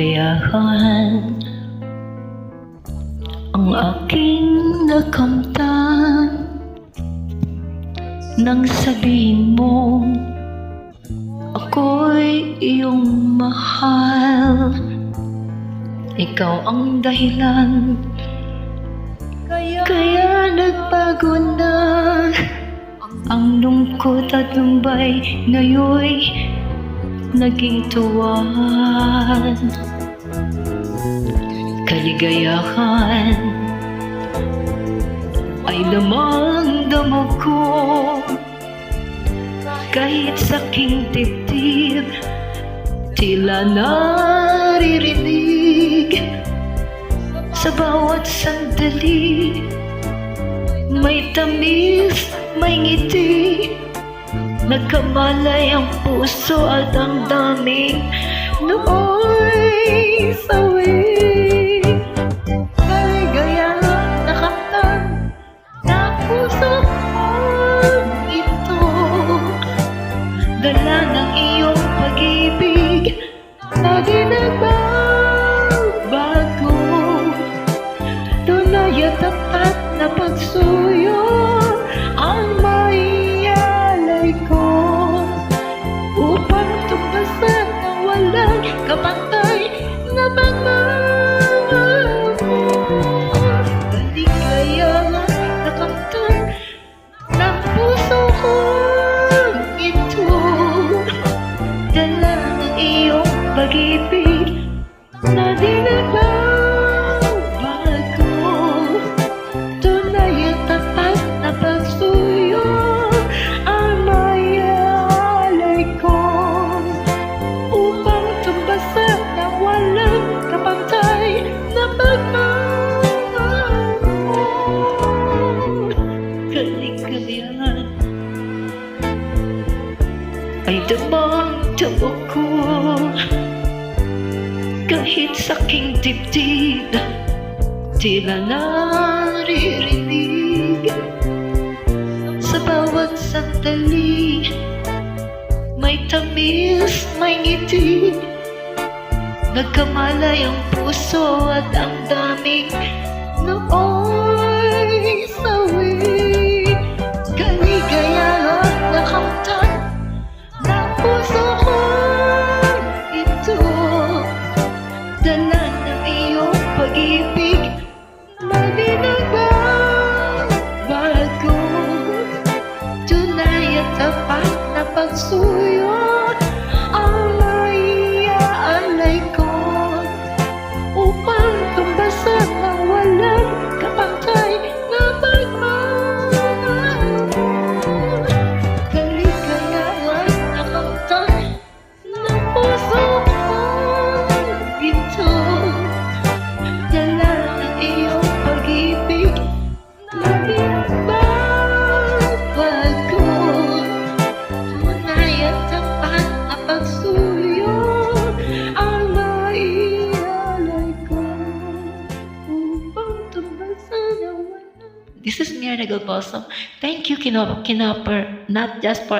kaligayahan ang aking nakamtan nang sabihin mo ako'y iyong mahal. Ikaw ang dahilan kaya nagbago na ang lungkot at lumbay, ngayon'y naging tuwan. Kaligayahan ay lamang dama ko, kahit sa aking dibdib tila naririnig. Sa bawat sandali may tamis, may ngiti, nagkamalay ang puso at ang daming nooy sawi. Kaligayahan nakamtan na puso ko ito, dala ng iyong pag-ibig na di nagbabago. Tunay at tapat na pagsuyo ang maialay ko, upang tumbasan na walang kapantay na pagmamahal mo. Kaligayahan nakamtan ng puso ko ito, dala ng iyong pag-ibig na di nagbabago. Tunay at tapat na pagsuyo ang maialay ko, upang tumbasan na walang kapantay na pagmamahal mo. Kaligayahan ay damang-dama ko, kahit sa aking dibdib tila naririnig. Sa bawat sandali may tamis, may ngiti, nagkamalay ang puso at ang daming nooy sawi. Kaligayahan nakamtan ng puso ko ito, dala ng iyong pag-ibig na di nagbabago. Tunay at tapat na pagsuyo ang maiaalay ko, upang tumbasan ng walang kapantay na pagmamahal mo. Kaligayahan nakamtan ng puso ko ito, dala ng iyong pag-ibig na di nagbabago. Tunay at tapat na pagsuyo ang maialay ko, upang tumbasan ang walang. This is Mira Negalposo. Thank you, Kinopper, not just for